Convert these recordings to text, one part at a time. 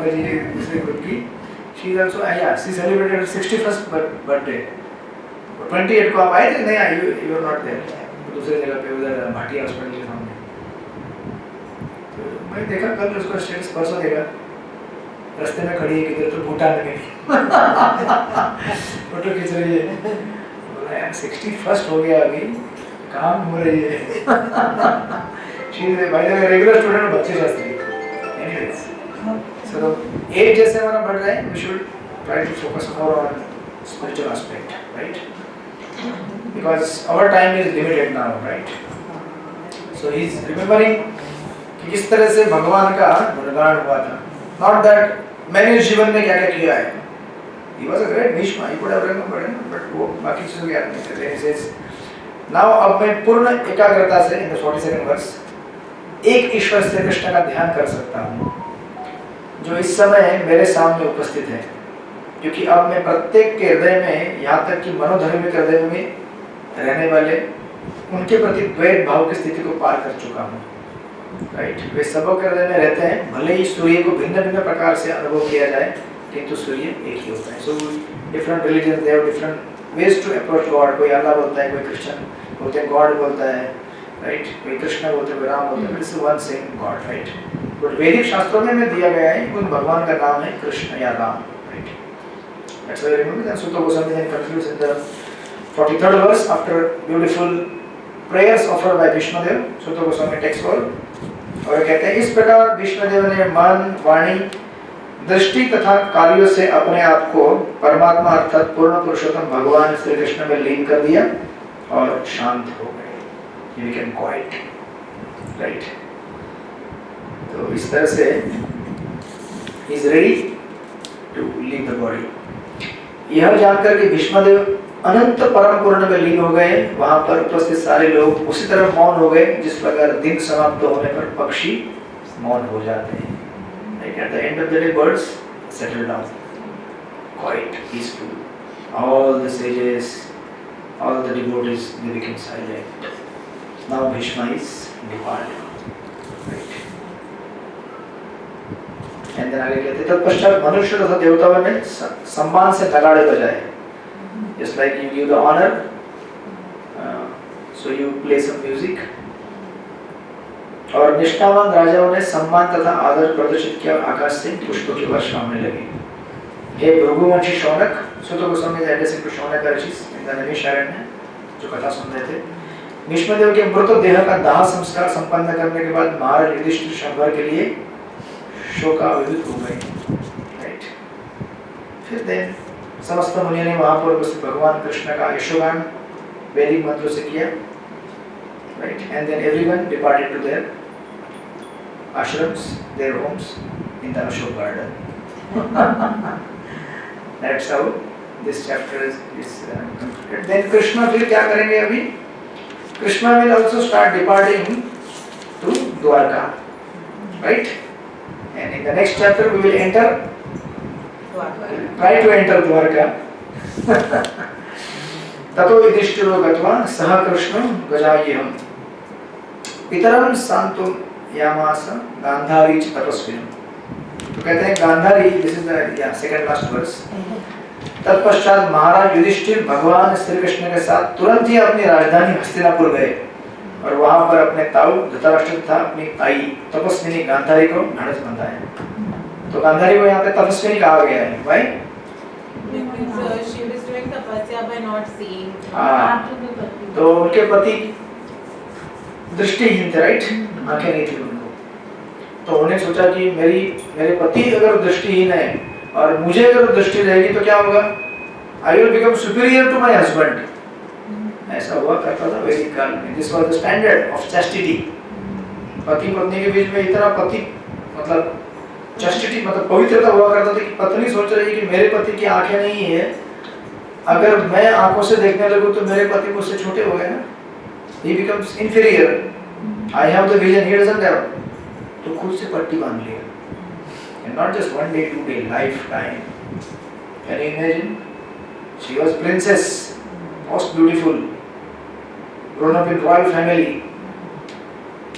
दूसरे ग्रुप की, she is also she celebrated her 61st birthday. 28 को आप आए थे? नहीं, you were not there. दूसरे जगह पे उधर भाटिया हॉस्पिटल के सामने। तो मैं देखा कल उसका स्टेटस, परसों देखा रास्ते में खड़ी है किधर, तो भूटान में फोटो खींच रही है। बोला यार 61st हो गया अभी, काम हो रही है। she is by the way regular student of बच्चे शास्त्री। Anyways, so एज जैसे हमारा बढ़ रहा है, we should try to focus more on spiritual aspect, right? Because our time is limited now, right? So he is remembering कि किस तरह से भगवान का गुणगान हुआ था। Not that मैंने इस जीवन में क्या क्या किया है। He was a great Bhishma, he could have remembered, but वो बाकी चीजों की याद नहीं करते। He says, now अब मैं पूर्ण एकाग्रता से in the 42nd verse एक ईश्वर श्री कृष्ण का ध्यान कर सकता हूँ जो इस समय मेरे सामने उपस्थित है, क्योंकि अब मैं प्रत्येक के हृदय में, यहाँ तक कि मनोधर्मिक हृदय में रहने वाले उनके प्रति द्वैत भाव की स्थिति को पार कर चुका हूँ। राइट, वे सबों के हृदय में रहते हैं, भले ही सूर्य को भिन्न भिन्न प्रकार से अनुभव किया जाए, किंतु सूर्य एक ही होता है। So different religion they have different ways to approach God. कोई अल्लाह बोलता है, कोई क्रिश्चियन बोलते हैं गॉड बोलता है, राइट, कोई कृष्ण बोलते हैं, कोई राम बोलते हैं, it's one same God, right. But वैदिक शास्त्रों में दिया गया है उन भगवान का नाम है कृष्ण या Ram, right. That's why remember that Sutta Goswami then concludes in the 43rd verse after beautiful prayers offered by Bhishma Dev. Sutta Goswami takes over और कहते हैं इस प्रकार भीष्म देव ने मन, वाणी, दृष्टि तथा कार्यों से अपने आप को परमात्मा अर्थात पूर्ण पुरुषोत्तम भगवान श्री कृष्ण में लीन कर दिया और शांत हो गए। He became quiet, right? तो इस तरह से he is ready to leave the body. यह जानकर कि भीष्मदेव अनंत परम पूर्ण में लीन हो गए, वहां पर उपस्थित सारे लोग उसी तरह मौन हो गए जिस प्रकार दिन समाप्त होने पर पक्षी मौन हो जाते हैं। Like at the end of the day, birds settle down, quiet, peaceful. All the sages, all the devotees, they became silent. Now Bhishma is departed. Right. And then आगे कहते तत्पश्चात मनुष्य तथा देवताओं ने सम्मान से नगाड़े बजाए। Just like you give the honor, so you play some music. और निष्ठावान राजाओं ने सम्मान तथा आदर प्रदर्शित किया, आकाश से पुष्पों की वर्षा होने लगी। हे भृगुवंशी शौनक, सुत गोस्वामी addressing to शौनक ऋषि नैमिषारण्य जो कथा सुन रहे थे, भीष्मदेव के मृत देह का दाह संस्कार संपन्न करने के बाद महाराज युधिष्ठिर क्षण के लिए शोकावित हो गए। राइट, फिर देन समस्त मुनियों ने वहां पर उपस्थित भगवान कृष्ण का यशोगान वैदिक मंत्रों से किया। Right, and then everyone departed to their ashrams, their homes in the Ashok garden. That's how this chapter is completed. Then Krishna फिर क्या करेंगे? अभी Krishna will also start departing to Dwarka, right, and in the next chapter we will enter, try to enter Dwarka. ततो युधिष्ठिरो गत्वा सह कृष्णं गजायेहं पितरं सांत्वं यामास गांधारी च तपस्विनम्। तो कहते हैं Gandhari, this is the second last verse. तत्पश्चात महाराज युधिष्ठिर भगवान श्री कृष्ण के साथ तुरंत ही अपनी राजधानी हस्तिनापुर गए और वहां पर अपने ताऊ धृतराष्ट्र तथा अपनी ताई तपस्विनी गांधारी को ढांढस बंधाया। तो गांधारी को यहाँ पे तपस्विनी कहा गया है, भाई। तो उनके पति दृष्टिहीन थे, राइट, आंखें नहीं थी उनको। तो उन्हें सोचा कि मेरे पति अगर दृष्टिहीन है और मुझे अगर दृष्टि रहेगी तो क्या होगा? I will become superior to my husband. ऐसा हुआ करता था वैदिक काल में। This was the standard of chastity. पति पत्नी के बीच में इतना पति मतलब चैस्टिटी मतलब पवित्रता हुआ करता था कि पत्नी सोच रही है कि मेरे पति की आंखें नहीं है, अगर मैं आंखों से देखने लगूं तो मेरे पति मुझसे छोटे हो गए ना, he becomes inferior. I have the vision, he doesn't have. तो खुद से पट्टी बांध लिया, and not just one day, 2 day, lifetime. Can you imagine? She was princess, most beautiful, grown up in royal family,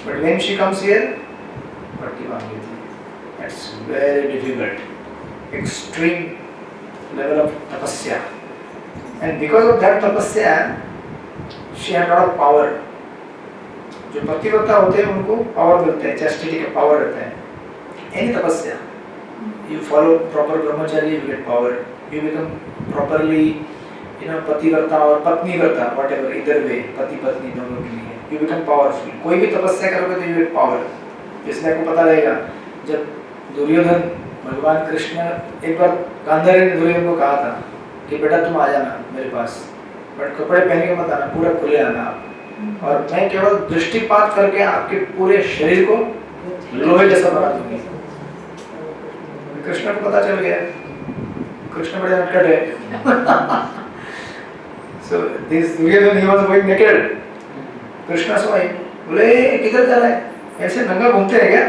but when she comes here, पट्टी बांध ली थी। That's very difficult. Extreme level of tapasya. And because of that tapasya, she had a lot of power. जो पतिव्रता होते हैं उनको power मिलते हैं, चैस्टिटी का पावर रहता है। Any tapasya, you follow proper brahmacharya, you get power. You become properly, पतिव्रता और पत्नीव्रता, whatever, either way, पति पत्नी दोनों के लिए, you become powerful. कोई भी तपस्या करोगे तो you get power. इसलिए आपको पता रहेगा, जब दुर्योधन, भगवान कृष्ण एक बार गांधारी ने दुर्योधन को कहा था कि बेटा तुम आ जाना मेरे पास, बट कपड़े पहन के मत आना, पूरा खुले आना आप, और मैं केवल दृष्टिपात करके आपके पूरे शरीर को लोहे जैसा बना दूंगी। कृष्ण को पता चल गया, कृष्ण बड़े नटखट है। So this Duryodhan, he was going naked. Krishna saw him, बोले किधर जा रहा है, ऐसे नंगा घूमते हैं क्या,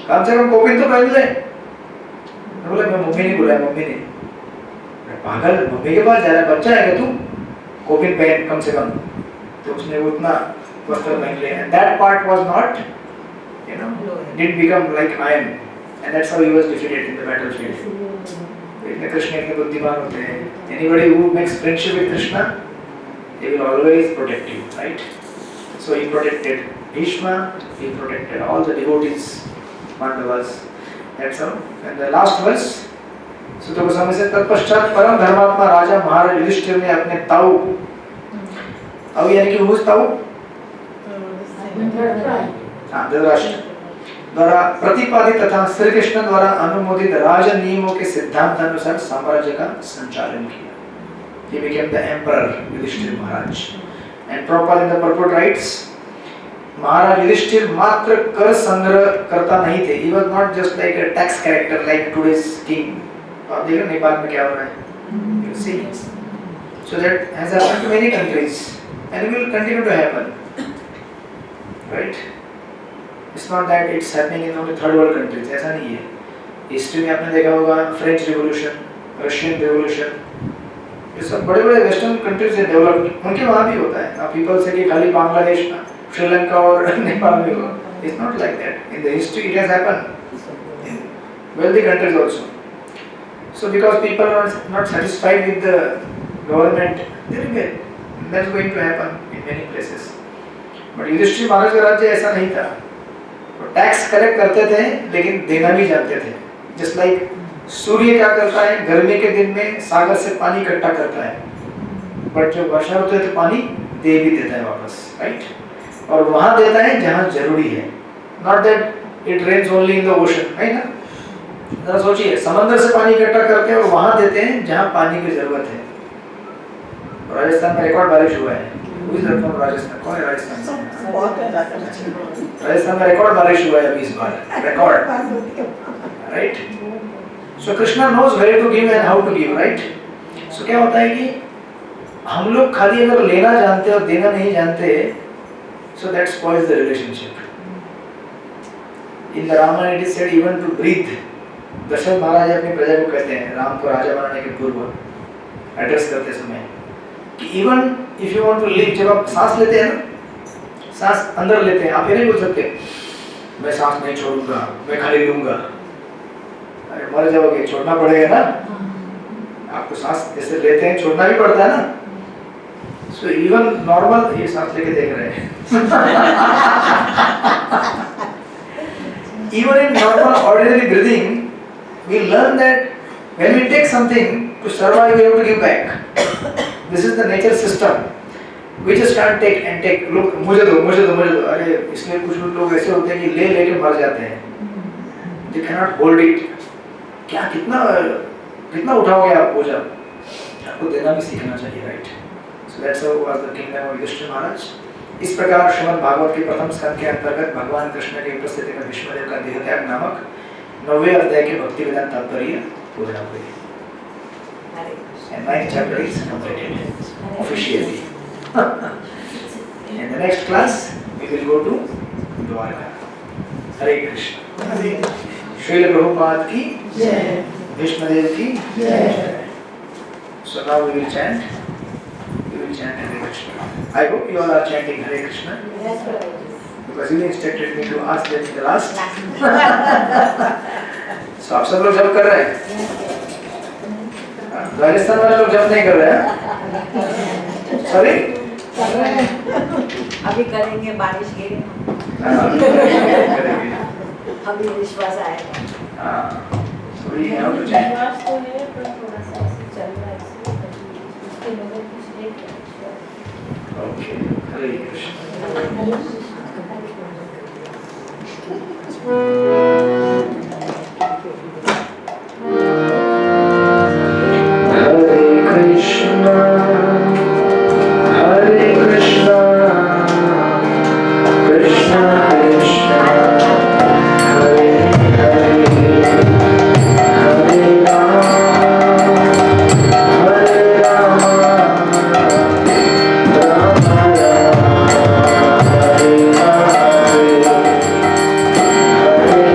कम से कम कोपिन तो पहन ले। बोले मैं मम्मी ने बुलाया, मम्मी ने। पागल, मम्मी के पास जा रहा है, बच्चा है क्या तू, कोपिन पहन कम से कम। तो उसने उतना वस्त्र पहन लिया, and that part was not, didn't become like iron, and that's how he was defeated in the battlefield. इतने कृष्ण इतने बुद्धिमान होते हैं। Anybody who makes friendship with Krishna, he will always protect you, right? So he protected Bhishma, he protected all the devotees, Pandavas. That's how. And the last verse, सुत गोस्वामी से तत्पश्चात परम धर्मात्मा राजा महाराज युधिष्ठिर ने अपने ताऊ, ताऊ यानी कि who's ताऊ? धृतराष्ट्र द्वारा प्रतिपादित तथा श्री कृष्ण द्वारा अनुमोदित राज नियमों के सिद्धांत अनुसार साम्राज्य का संचालन किया। He became the emperor Yudhishthir Maharaj. And Prabhupada in the purport writes, महाराज युधिष्ठिर मात्र कर संग्रह करता नहीं थे. He was not just like a tax character like today's king. आप देखो नेपाल में क्या हो रहा है. You see, so that has happened to many countries and will continue to happen. Right? It's not that it's happening in only third world countries. ऐसा नहीं है. हिस्ट्री में आपने देखा होगा फ्रेंच रिवॉल्यूशन, रशियन रिवॉल्यूशन, ये सब बड़े-बड़े वेस्टर्न कंट्रीज से डेवलप्ड, उनके वहाँ भी होता है. आप पीपल से कि खाली बांग्लादेश, श्रीलंका और नेपाल में हो. It's not like that. In the history it has happened in wealthy countries also. So because people are not satisfied with the government, they rebel. That's going to happen in many places. But Yudhishthir महाराज का राज्य ऐसा नहीं था. वो tax collect करते थे लेकिन देना भी जानते थे. Just like सूर्य क्या करता है, गर्मी के दिन में सागर से पानी इकट्ठा करता है, बट जब वर्षा होती है तो पानी दे भी देता है वापस, राइट? और वहाँ देता है जहाँ जरूरी है. Not that it rains only in the ocean, है ना? जरा सोचिए, समंदर से पानी इकट्ठा करते हैं और वहाँ देते हैं जहाँ पानी की जरूरत है. राजस्थान में रिकॉर्ड बारिश हुआ है. राजस्थान, कौन है राजस्थान से? राजस्थान में रिकॉर्ड बारिश हुआ है अभी इस बार, record, right? So Krishna knows where to give and how to give, right? So क्या होता है कि हम लोग खाली अगर लेना जानते और देना नहीं जानते, so that spoils the relationship. In the Ramayana it is said even to breathe. Dasharath महाराज अपनी प्रजा को कहते हैं, राम को राजा बनाने के पूर्व एड्रेस करते समय, कि even if you want to live, जब आप सांस लेते हैं ना, सांस अंदर लेते हैं, आप ये नहीं बोल सकते मैं सांस नहीं छोड़ूंगा, मैं खाली लूंगा. अरे मर जाओगे, छोड़ना पड़ेगा ना. आपको सांस जैसे लेते हैं छोड़ना भी पड़ता है ना. So even normal, ये सांस लेके देख रहे हैं. Even in normal ordinary breathing, we learn that when we take something to survive, we have to give back. This is the nature system. We just can't take and take. लोग मुझे दो, मुझे दो, मुझे दो. अरे इसलिए कुछ लोग ऐसे होते हैं कि ले लेके मर जाते हैं. They cannot hold it. क्या कितना उठाओगे आप बोझ? आपको देना भी सीखना चाहिए, right? So that's how was the kingdom of Yudhishthira Maharaj. इस प्रकार श्रीमद् भागवत के प्रथम स्कंद के अंतर्गत भगवान कृष्ण की उपस्थिति में भीष्मदेव का देहत्याग नामक 9वें अध्याय के भक्ति वेदांत तात्पर्य पूर्ण हो गई. And 9th chapter is completed officially. In the next class we will go to Dwarka. Hare Krishna. Srila Prabhupada की जय, भीष्मदेव की जय. So now we will chant. We will chant Hare Krishna. I hope you all are chanting Hare Krishna. Yes, because he instructed me to ask them the last. So आप सब लोग जप कर रहे हैं? राजस्थान वाले लोग जप नहीं कर रहे हैं? Sorry? अभी करेंगे, बारिश गिरे करेंगे। अभी विश्वास आएगा। हाँ, so we have to change. विश्वास तो है पर थोड़ा सा ऐसे चल रहा है इसलिए उसके बगैर कुछ नहीं किया। Okay, Hare Krishna. Hare Krishna, Hare Krishna, Krishna Krishna, Hare Hare, Hare Rama, Hare Rama, Rama Rama, Hare Hare, Hare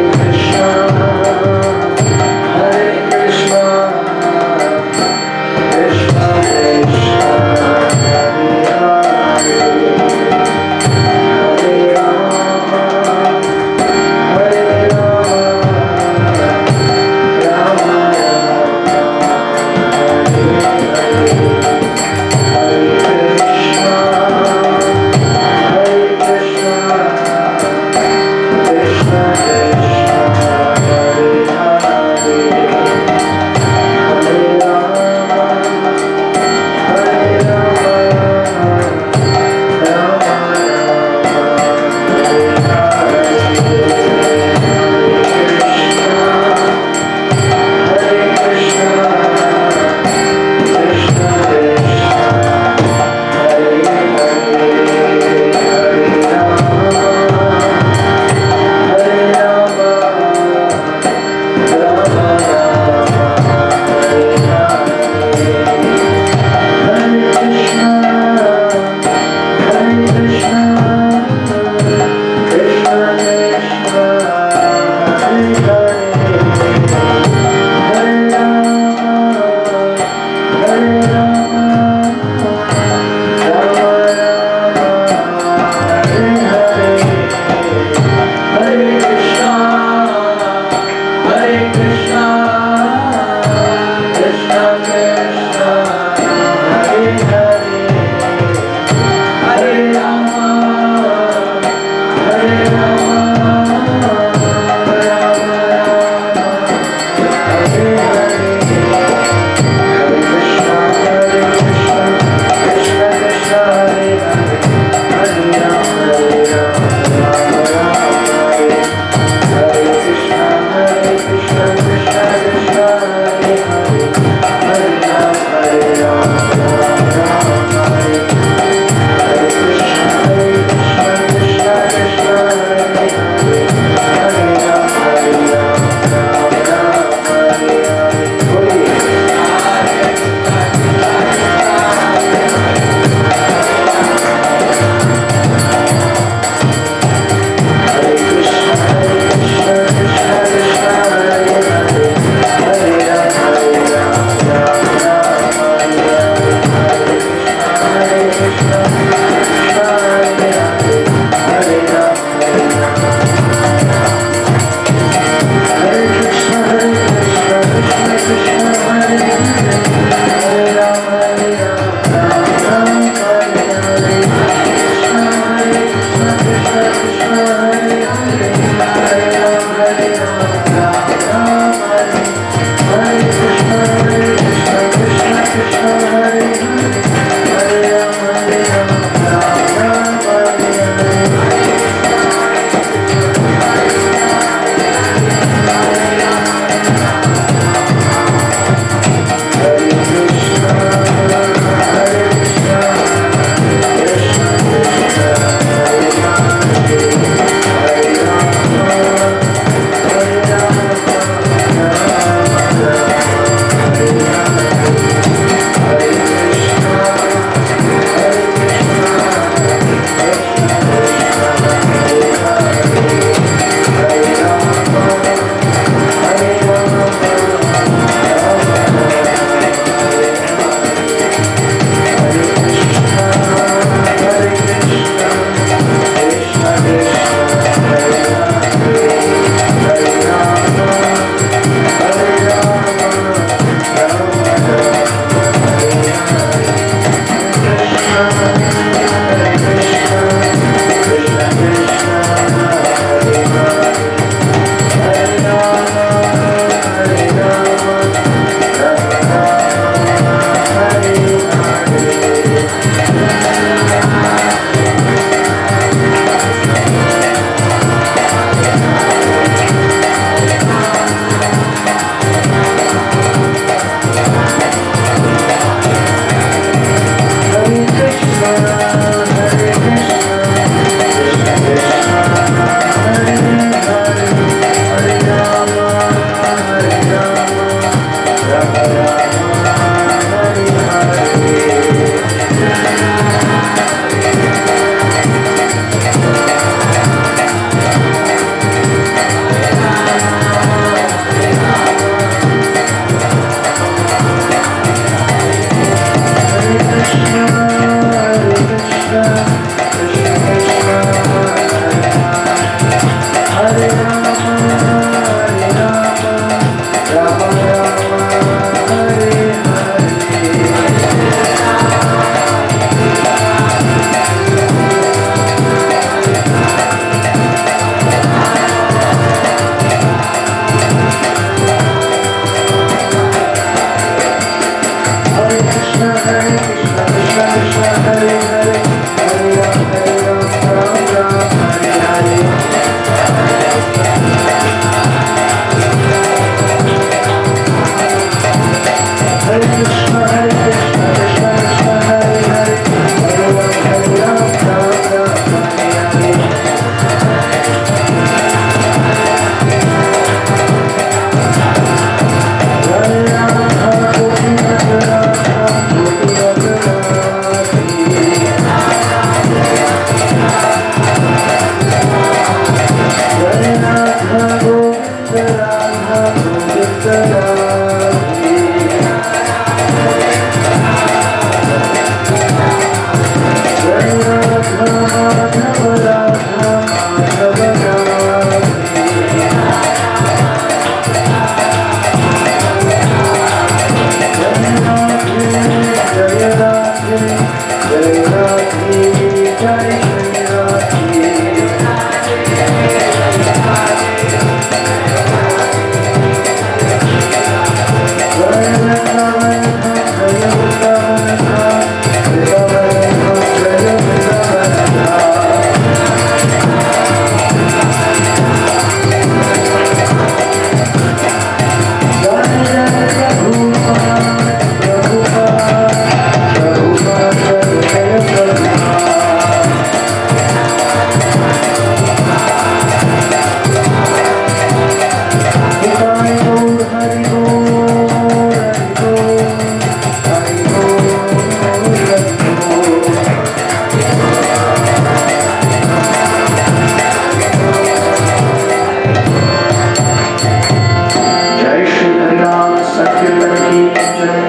जय श्री हरिनाम संकीर्तन की जय।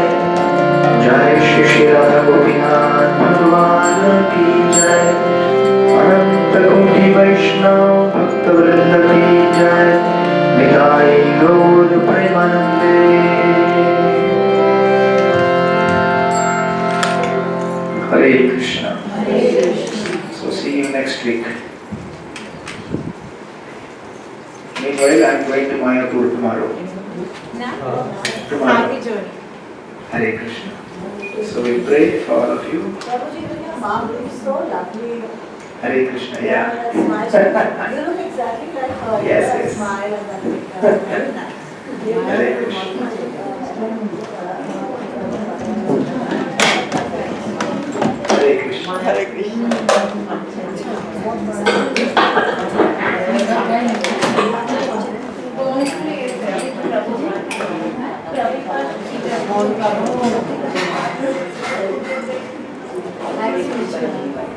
जय श्री श्री राधा गोपीनाथ भगवान की जय। अनंत कोटि वैष्णव भक्त वृंद की जय। निताई गौर प्रेमानंदे। हरे Krishna. So see you next week. Meanwhile, I am going to Mayapur tomorrow. Tomorrow. Happy journey. Hare Krishna. So we pray for all of you. Prabhuji, your mom looks so lovely. Hare Krishna. Yeah. Smile. You look exactly like her. Yes, That yes. smile and that look, very nice. Hare Krishna. Hare Krishna. Hare Krishna. Thanks, Krishna.